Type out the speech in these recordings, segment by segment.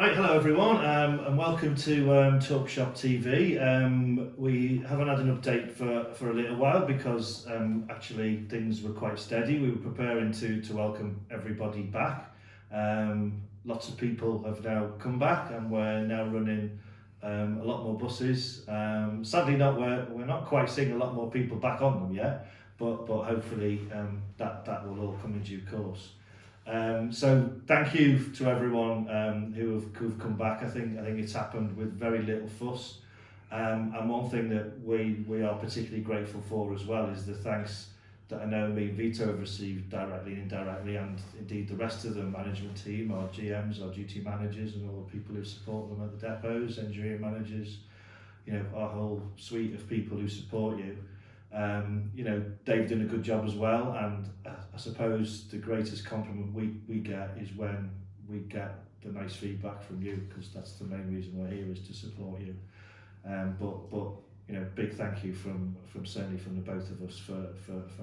Right, hello everyone, and welcome to TalkShop TV. We haven't had an update for a little while because actually things were quite steady. We were preparing to welcome everybody back. Lots of people have now come back, and we're now running a lot more buses. Sadly, we're not quite seeing a lot more people back on them yet, but hopefully that will all come in due course. So thank you to everyone who've come back. I think it's happened with very little fuss. And one thing that we are particularly grateful for as well is the thanks that I know me and Vitto have received directly and indirectly, and indeed the rest of the management team, our GMs, our duty managers, and all the people who support them at the depots, engineering managers, our whole suite of people who support you. They've done a good job as well, and I suppose the greatest compliment we get is when we get the nice feedback from you, because that's the main reason we're here, is to support you. But big thank you from certainly from the both of us for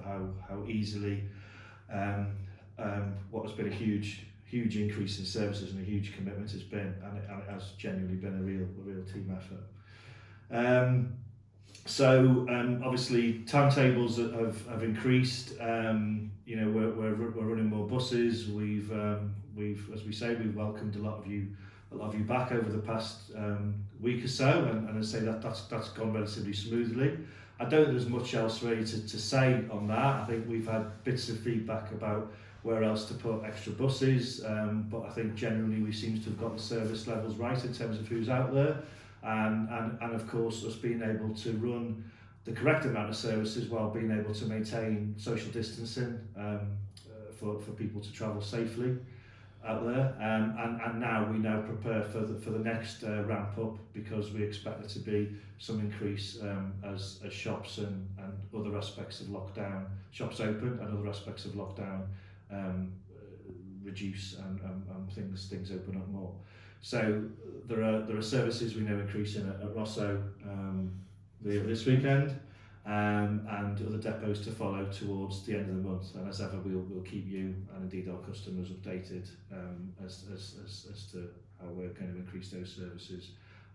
how easily what has been a huge increase in services and a huge commitment has been, and it has genuinely been a real team effort. So obviously timetables have increased. We're running more buses. We've as we say, we've welcomed a lot of you back over the past week or so, and I say that's gone relatively smoothly. I don't think there's much else really to say on that. I think we've had bits of feedback about where else to put extra buses, but I think generally we seem to have got the service levels right in terms of who's out there. And of course us being able to run the correct amount of services while being able to maintain social distancing for people to travel safely out there, and now we prepare for the next ramp up, because we expect there to be some increase as shops and other aspects of lockdown, shops open and other aspects of lockdown reduce and things open up more. So there are services we know increasing at Rosso this weekend, and other depots to follow towards the end of the month. And as ever, we'll keep you and indeed our customers updated as to how we're going to increase those services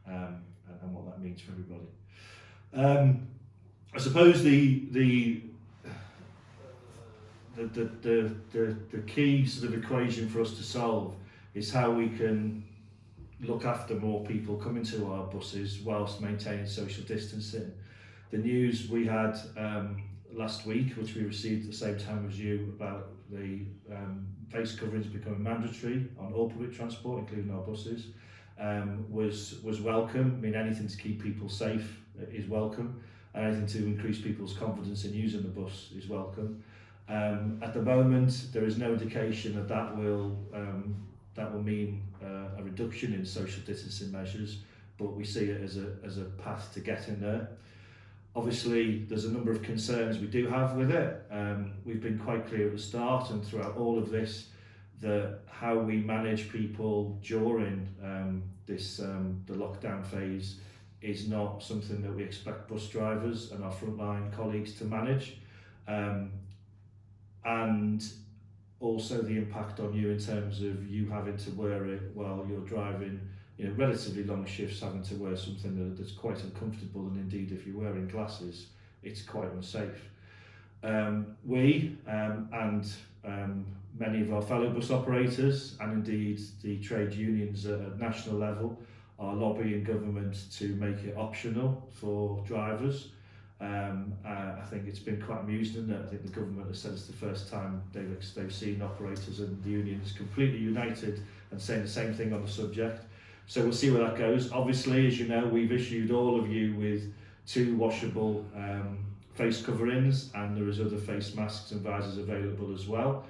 and what that means for everybody. I suppose the key sort of equation for us to solve is how we can look after more people coming to our buses whilst maintaining social distancing. The news we had last week, which we received at the same time as you, about the face coverings becoming mandatory on all public transport, including our buses, was welcome. I mean, anything to keep people safe is welcome, and anything to increase people's confidence in using the bus is welcome. At the moment, there is no indication that will mean a reduction in social distancing measures, but we see it as a path to getting there. Obviously, there's a number of concerns we do have with it. We've been quite clear at the start and throughout all of this that how we manage people during the lockdown phase is not something that we expect bus drivers and our frontline colleagues to manage. And also the impact on you in terms of you having to wear it while you're driving, relatively long shifts, having to wear something that's quite uncomfortable, and indeed if you're wearing glasses, it's quite unsafe. We and many of our fellow bus operators, and indeed the trade unions at national level, are lobbying government to make it optional for drivers. I think it's been quite amusing that I think the government has said it's the first time they've seen operators and the unions completely united and saying the same thing on the subject. So we'll see where that goes. Obviously, as you know, we've issued all of you with 2 washable face coverings, and there is other face masks and visors available as well.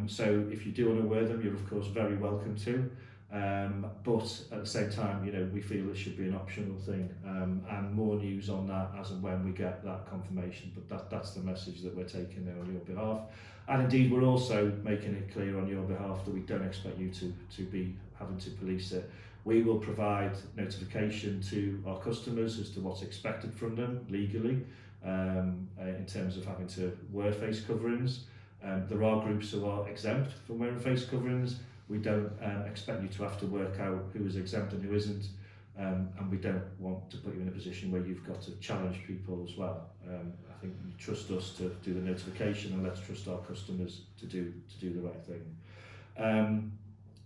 So if you do want to wear them, you're of course very welcome to. But at the same time, we feel it should be an optional thing, and more news on that as and when we get that confirmation. But that's the message that we're taking there on your behalf, and indeed we're also making it clear on your behalf that we don't expect you to be having to police it. We will provide notification to our customers as to what's expected from them legally in terms of having to wear face coverings. There are groups who are exempt from wearing face coverings, We don't expect you to have to work out who is exempt and who isn't, and we don't want to put you in a position where you've got to challenge people as well. I think you trust us to do the notification, and let's trust our customers to do the right thing.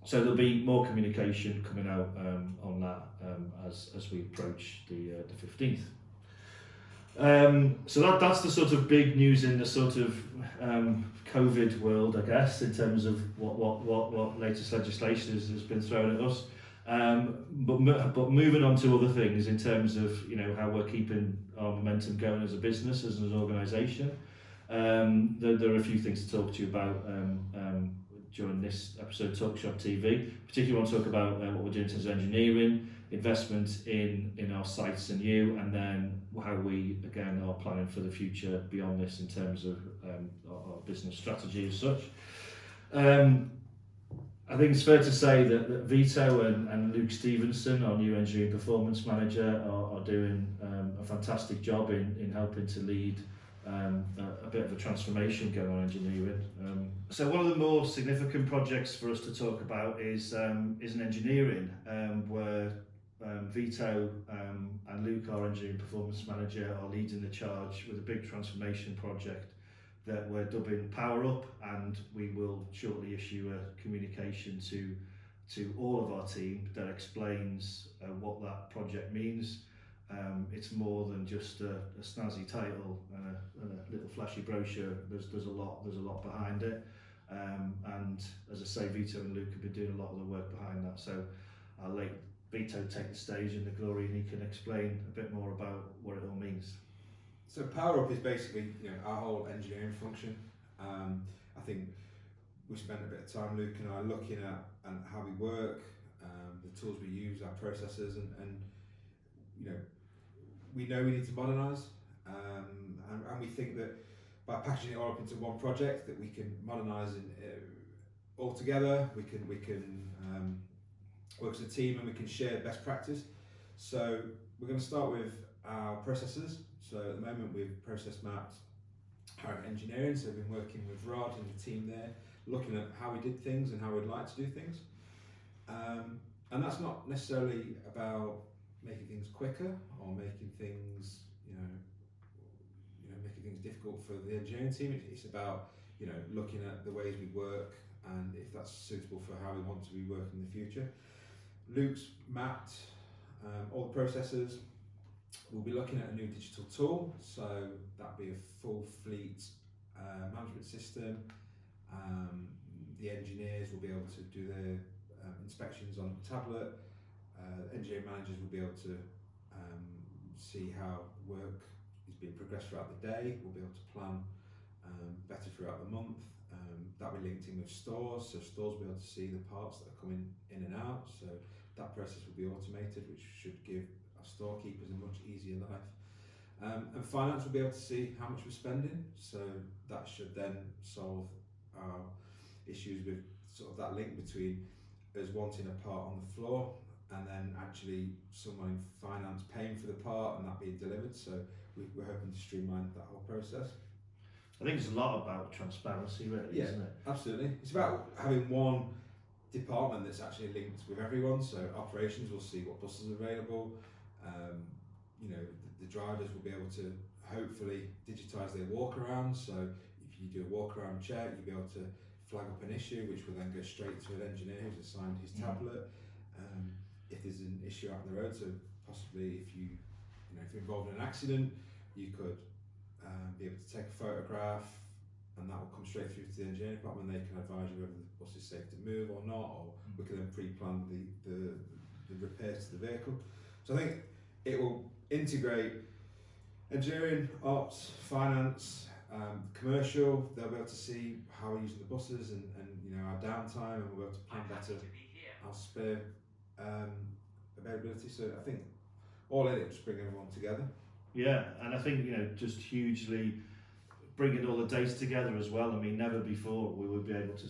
So there'll be more communication coming out on that as we approach the 15th. So that's the sort of big news in the sort of COVID world, I guess, in terms of what latest legislation has been thrown at us. But moving on to other things in terms of how we're keeping our momentum going as a business, as an organisation. There are a few things to talk to you about during this episode of TalkShop TV. Particularly want to talk about what we're doing in terms of engineering, investment in our sites and you, and then how we again are planning for the future beyond this in terms of our business strategy as such. I think it's fair to say that Vitto and Luke Stevenson, our new engineering performance manager, are doing a fantastic job in helping to lead a bit of a transformation going on engineering. So one of the more significant projects for us to talk about is in engineering, where Vitto and Luke, our engineering performance manager, are leading the charge with a big transformation project that we're dubbing Power Up, and we will shortly issue a communication to all of our team that explains what that project means. It's more than just a snazzy title and a little flashy brochure. There's a lot behind it, and as I say, Vitto and Luke have been doing a lot of the work behind that. So I'll let Vitto take the stage in the glory, and he can explain a bit more about what it all means. So Power Up is basically our whole engineering function. I think we spent a bit of time, Luke and I, looking at how we work, the tools we use, our processes, and we know we need to modernise, and we think that by packaging it all up into one project, that we can modernise all together. We can work as a team, and we can share best practice. So we're going to start with our processes. So at the moment we've process mapped our engineering, so we've been working with Rod and the team there, looking at how we did things and how we'd like to do things. And that's not necessarily about making things quicker or making things, making things difficult for the engineering team. It's about, looking at the ways we work and if that's suitable for how we want to be working in the future. Luke's mapped all the processes. We'll be looking at a new digital tool, so that'll be a full fleet management system. The engineers will be able to do their inspections on the tablet. Engineering managers will be able to see how work is being progressed throughout the day. We'll be able to plan better throughout the month. That'll be linked in with stores, so stores will be able to see the parts that are coming in and out. So that process will be automated, which should give our storekeepers a much easier life. And finance will be able to see how much we're spending, so that should then solve our issues with sort of that link between us wanting a part on the floor and then actually someone in finance paying for the part and that being delivered. So we're hoping to streamline that whole process. I think it's a lot about transparency, really, isn't it? Absolutely. It's about having one department that's actually linked with everyone. So operations will see what buses are available. The drivers will be able to hopefully digitise their walk around. So if you do a walk around check, you'll be able to flag up an issue, which will then go straight to an engineer who's assigned his tablet. If there's an issue out on the road, so possibly if you're involved in an accident, you could be able to take a photograph, and that will come straight through to the engineering department. They can advise you whether the bus is safe to move or not, or we can then pre-plan the repairs to the vehicle. So I think it will integrate engineering, ops, finance, commercial. They'll be able to see how we're using the buses and our downtime, and we'll be able to plan better our spare availability. So I think all in it, just bring everyone together. Yeah, and I think just hugely bringing all the data together as well. I mean, never before we would be able to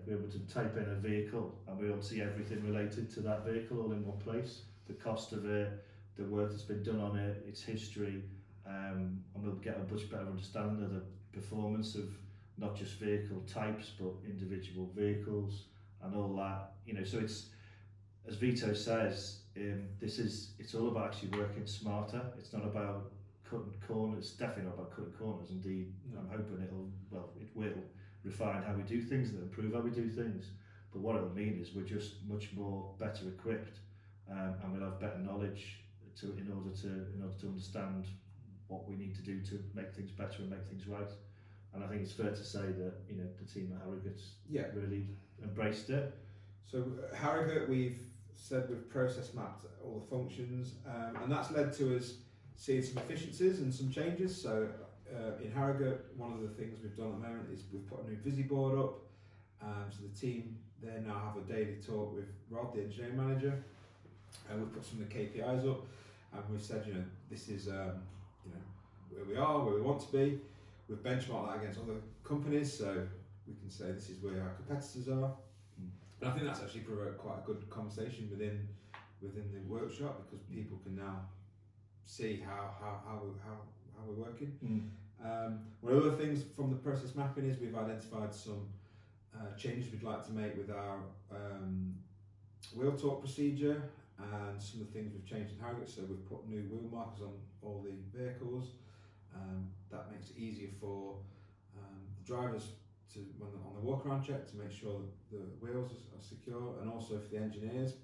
be able to type in a vehicle and we will see everything related to that vehicle all in one place. The cost of it, the work that's been done on it, its history, and we'll get a much better understanding of the performance of not just vehicle types but individual vehicles, and all that. So it's, as Vitto says, it's all about actually working smarter. It's not about cutting corners. It's definitely not about cutting corners. Indeed, No. I'm hoping it will refine how we do things and improve how we do things. But what it'll mean is we're just much more better equipped, and we'll have better knowledge in order to understand what we need to do to make things better and make things right. And I think it's fair to say that the team at Harrogate's really embraced it. So Harrogate, we've said we've process mapped all the functions, and that's led to us seeing some efficiencies and some changes. So in Harrogate, one of the things we've done at the moment is we've put a new Visi board up. So the team there now have a daily talk with Rod, the engineering manager, and we've put some of the KPIs up, and we've said, this is where we are, where we want to be. We've benchmarked that against other companies, so we can say this is where our competitors are. And I think that's actually provoked quite a good conversation within the workshop, because people can now see how we're working. One of the things from the process mapping is we've identified some changes we'd like to make with our wheel talk procedure, and some of the things we've changed in Harrogate. So we've put new wheel markers on all the vehicles. That makes it easier for the drivers when they're on the walk around check to make sure that the wheels are secure, and also for the engineers,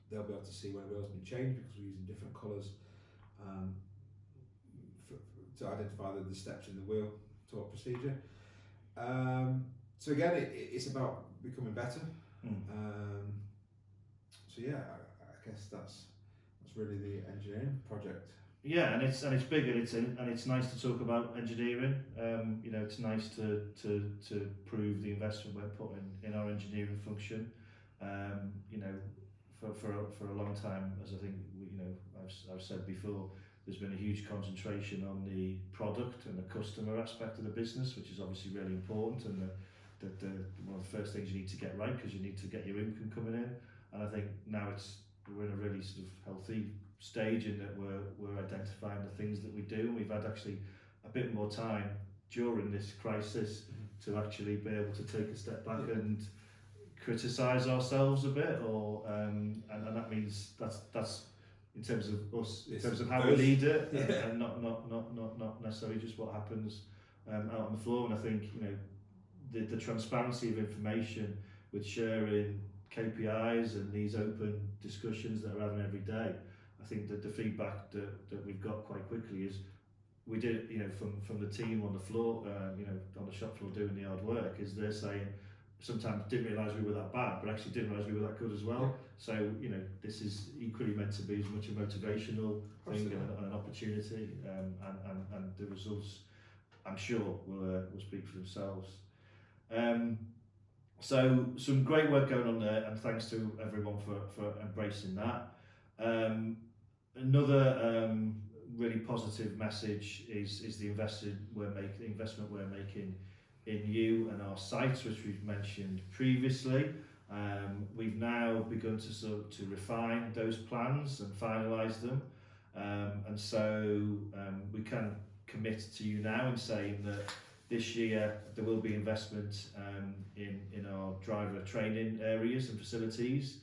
they'll be able to see when a wheel's been changed, because we're using different colours to identify the steps in the wheel talk procedure. So again, it's about becoming better. So yeah, I guess that's really the engineering project. Yeah, and it's big, and it's nice to talk about engineering. It's nice to prove the investment we're putting in our engineering function. For a long time, as I think I've said before, there's been a huge concentration on the product and the customer aspect of the business, which is obviously really important, and one of the first things you need to get right, because you need to get your income coming in. And I think now we're in a really sort of healthy stage in that we're identifying the things that we do, and we've had actually a bit more time during this crisis to actually be able to take a step back and criticise ourselves a bit, or and that means that's in terms of us, in terms of how we lead it, and not necessarily just what happens out on the floor. And I think the transparency of information with sharing KPIs and these open discussions that we're having every day, I think that the feedback that we've got quite quickly is we did from the team on the floor, on the shop floor doing the hard work, is they're saying sometimes didn't realise we were that bad, but actually didn't realise we were that good as well. So this is equally meant to be as much a motivational thing and an opportunity, and the results, I'm sure, will speak for themselves. So some great work going on there, and thanks to everyone for embracing that. Another really positive message is the investment we're making in you and our sites, which we've mentioned previously. We've now begun to refine those plans and finalise them, and so we can commit to you now in saying that this year there will be investment in our driver training areas and facilities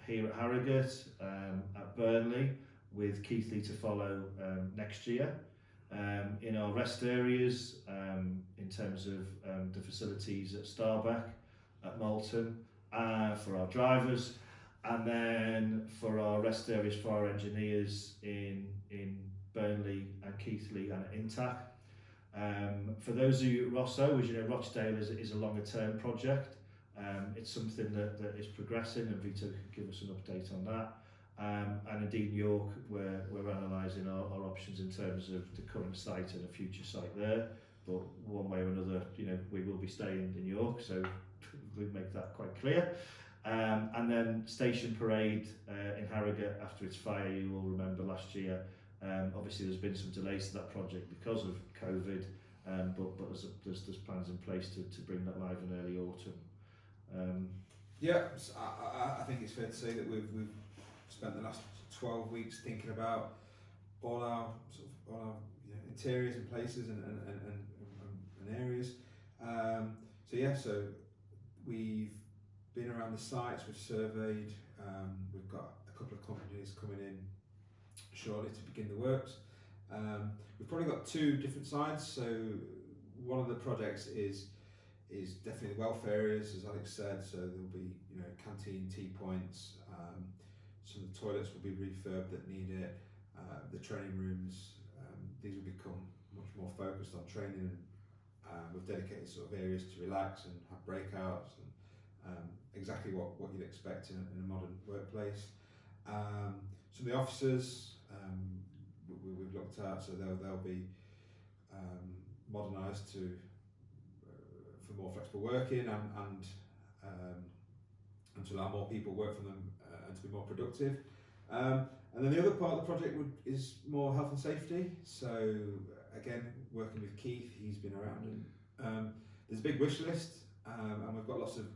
here at Harrogate, at Burnley, with Keighley to follow next year. In our rest areas, in terms of the facilities at Starbeck, at Malton, for our drivers, and then for our rest areas for our engineers in Burnley and Keighley and at Intac. For those of you at Rosso, as you know, Rochdale is a longer term project. It's something that is progressing, and Vitto can give us an update on that. And indeed York, we're analysing our options in terms of the current site and a future site there, but one way or another, we will be staying in York, so we'll make that quite clear. And then Station Parade in Harrogate after its fire, you will remember last year. Obviously there's been some delays to that project because of COVID, but there's plans in place to bring that live in early autumn. I think it's fair to say that we've spent the last 12 weeks thinking about all our interiors and places and areas. So we've been around the sites, we've surveyed, we've got a couple of companies coming in shortly to begin the works. We've probably got two different sides. So one of the projects is definitely the welfare areas, as Alex said. So there'll be, you know, canteen, tea points. Some of the toilets will be refurbed that need it. The training rooms, these will become much more focused on training, with dedicated sort of areas to relax and have breakouts, and exactly what you'd expect in a modern workplace. Some of the offices we've looked at, so they'll be modernised for more flexible working and to allow more people work from them and to be more productive. And then the other part of the project is more health and safety. So again, working with Keith, he's been around, and there's a big wish list, and we've got lots of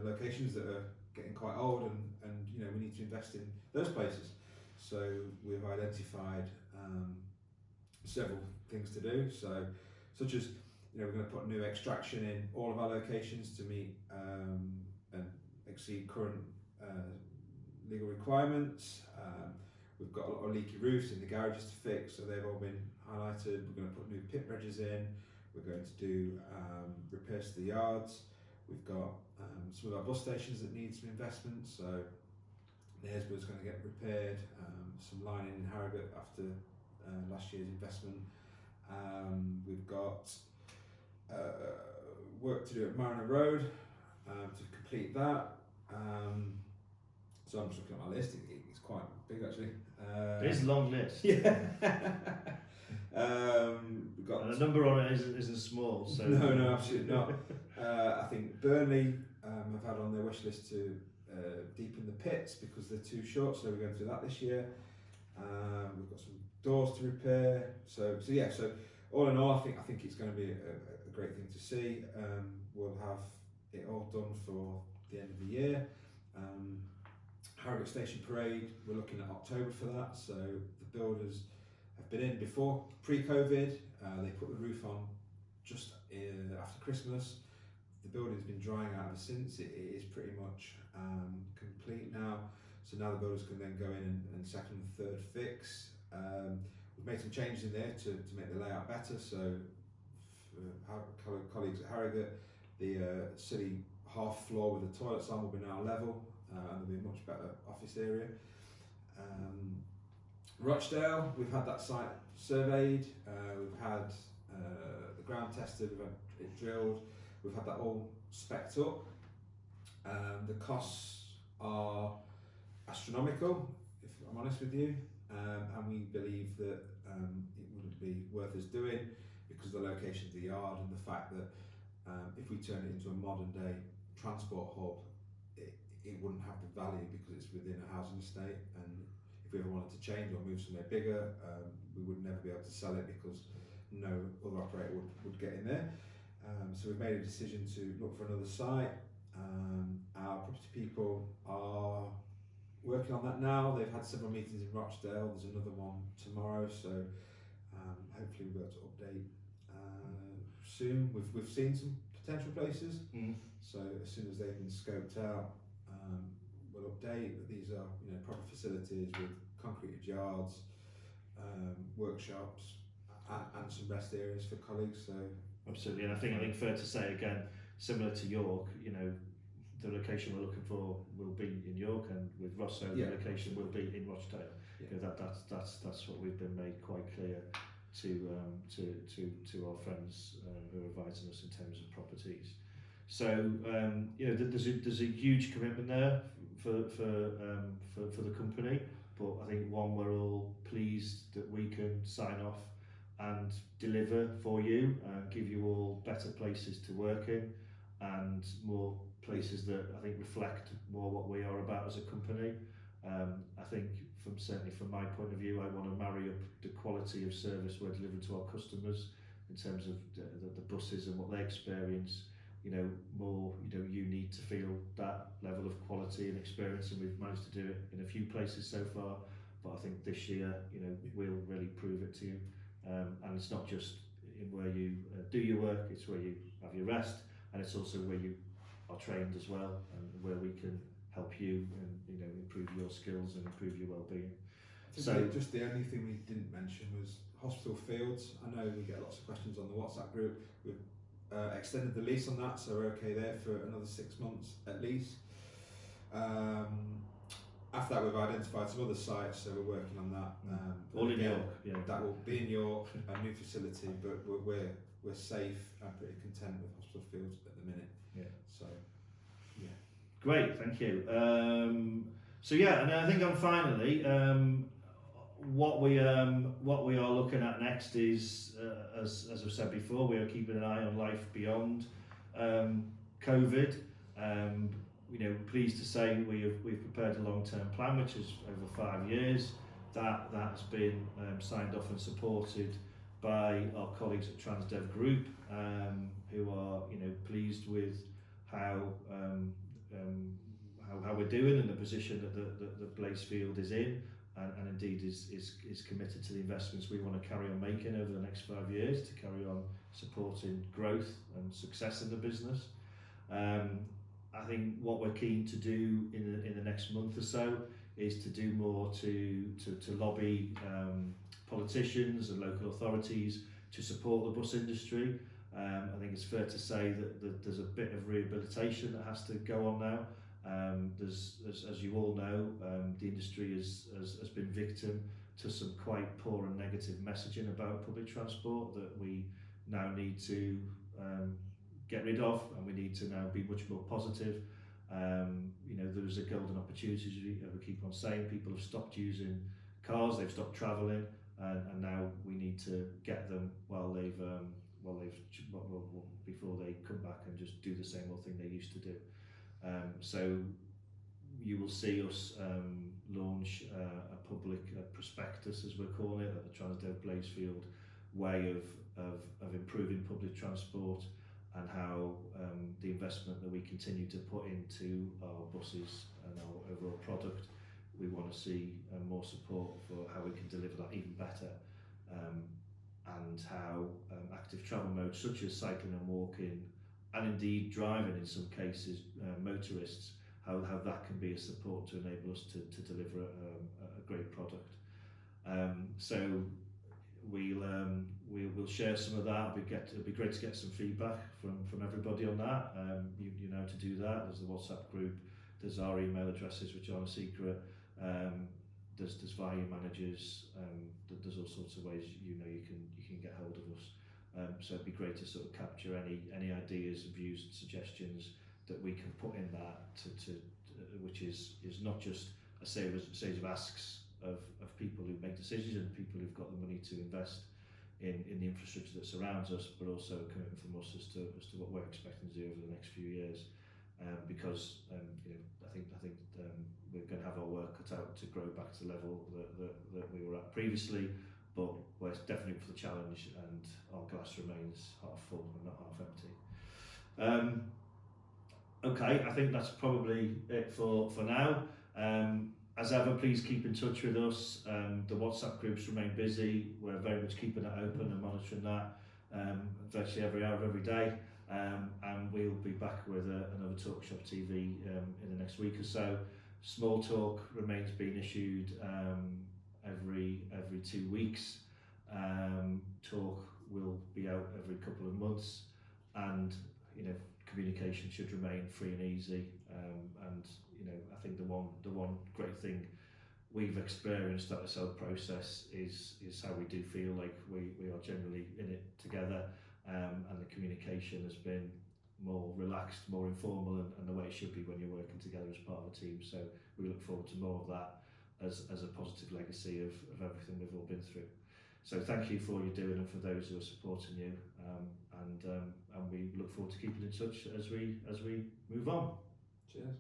locations that are getting quite old, and you know, we need to invest in those places. So we've identified several things to do. So such as, you know, we're going to put new extraction in all of our locations to meet and exceed current legal requirements. We've got a lot of leaky roofs in the garages to fix, so they've all been highlighted. We're going to put new pit bridges in. We're going to do repairs to the yards. We've got some of our bus stations that need some investment, so Knaresborough's going to get repaired. Some lining in Harrogate after last year's investment. We've got work to do at Mariner Road to complete that. So I'm just looking at my list. It's quite big actually. It is a long list. Yeah. We've got, and the number on it isn't small. So no, absolutely not. I think Burnley have had on their wish list to deepen the pits because they're too short, so we're going to do that this year. We've got some doors to repair. So yeah. So all in all, I think it's going to be a great thing to see. We'll have it all done for the end of the year. Harrogate Station Parade, we're looking at October for that. So the builders have been in before, pre-COVID. They put the roof on just after Christmas. The building's been drying out ever since. It is pretty much complete now. So now the builders can then go in and second and third fix. We've made some changes in there to make the layout better. So for colleagues at Harrogate, the city half floor with the toilets on will be now level, and there'll be a much better office area. Rochdale, we've had that site surveyed, we've had the ground tested, we've had it drilled, we've had that all specced up. The costs are astronomical, if I'm honest with you, and we believe that it wouldn't be worth us doing because of the location of the yard and the fact that if we turn it into a modern day transport hub, it wouldn't have the value because it's within a housing estate, and if we ever wanted to change or move somewhere bigger, we would never be able to sell it because no other operator would get in there. So we've made a decision to look for another site. Our property people are working on that now. They've had several meetings in Rochdale. There's another one tomorrow, so hopefully we'll be able to update soon. We've seen some potential places, so as soon as they've been scoped out, we'll update. But these are, you know, proper facilities with concreted yards, workshops, and some rest areas for colleagues. So absolutely, and I think fair to say again, similar to York, you know, the location we're looking for will be in York, and with Rosso, the location will be in Rochdale. Yeah. You know, that's what we've been made quite clear to our friends who are advising us in terms of properties. So you know, there's a huge commitment there for the company, but I think we're all pleased that we can sign off and deliver for you and give you all better places to work in and more places that I think reflect more what we are about as a company. I think certainly from my point of view, I want to marry up the quality of service we're delivering to our customers in terms of the buses and what they experience. You know, more, you know, you need to feel that level of quality and experience, and we've managed to do it in a few places so far, but I think this year, you know, we'll really prove it to you. And it's not just in where you do your work, it's where you have your rest, and it's also where you are trained as well, and where we can help you and improve your skills and improve your well-being. So just the only thing we didn't mention was hospital fields. I know we get lots of questions on the WhatsApp group. We've extended the lease on that, so we're okay there for another 6 months at least. After that, we've identified some other sites, so we're working on that. All in York, yeah. That will be in York, a new facility, but we're safe and pretty content with hospital fields at the minute. Yeah. So, yeah. Great, thank you. So yeah, and I think finally, what we are looking at next is, as I've said before, we are keeping an eye on life beyond COVID. Pleased to say we've prepared a long-term plan, which is over 5 years. That has been signed off and supported by our colleagues at Transdev Group, who are pleased with how we're doing and the position that the Blazefield is in, and indeed is committed to the investments we want to carry on making over the next 5 years to carry on supporting growth and success in the business. I think what we're keen to do in the next month or so is to do more to lobby politicians and local authorities to support the bus industry. I think it's fair to say that there's a bit of rehabilitation that has to go on now. There's, as you all know, the industry has been victim to some quite poor and negative messaging about public transport that we now need to get rid of, and we need to now be much more positive. There is a golden opportunity, as we keep on saying. People have stopped using cars, they've stopped travelling, and now we need to get them before they come back and just do the same old thing they used to do. So you will see us launch a public prospectus, as we're calling it, at the Transdev Blazefield way of improving public transport, and how the investment that we continue to put into our buses and our overall product, we want to see more support for how we can deliver that even better, and how active travel modes such as cycling and walking, and indeed driving in some cases, motorists, how that can be a support to enable us to deliver a great product. So we'll share some of that. It'll be great to get some feedback from everybody on that. You know to do that. There's the WhatsApp group. There's our email addresses, which aren't a secret. There's value managers. There's all sorts of ways you can get hold of us. So it'd be great to sort of capture any ideas, views, and suggestions that we can put in that which is not just a series of asks of people who make decisions and people who've got the money to invest in the infrastructure that surrounds us, but also a commitment from us as to what we're expecting to do over the next few years. Because I think we're going to have our work cut out to grow back to the level that we were at previously, but we're definitely up for the challenge, and our glass remains half full and not half empty. Okay, I think that's probably it for now. As ever, please keep in touch with us. The WhatsApp groups remain busy. We're very much keeping it open and monitoring that virtually every hour of every day. And we'll be back with another TalkShop TV in the next week or so. Small Talk remains being issued every 2 weeks. Talk will be out every couple of months, and communication should remain free and easy. And I think the one great thing we've experienced at this whole process is how we do feel like we are generally in it together, and the communication has been more relaxed, more informal, and the way it should be when you're working together as part of a team. So we look forward to more of that as a positive legacy of everything we've all been through. So thank you for all you're doing and for those who are supporting you, and we look forward to keeping in touch as we move on. Cheers.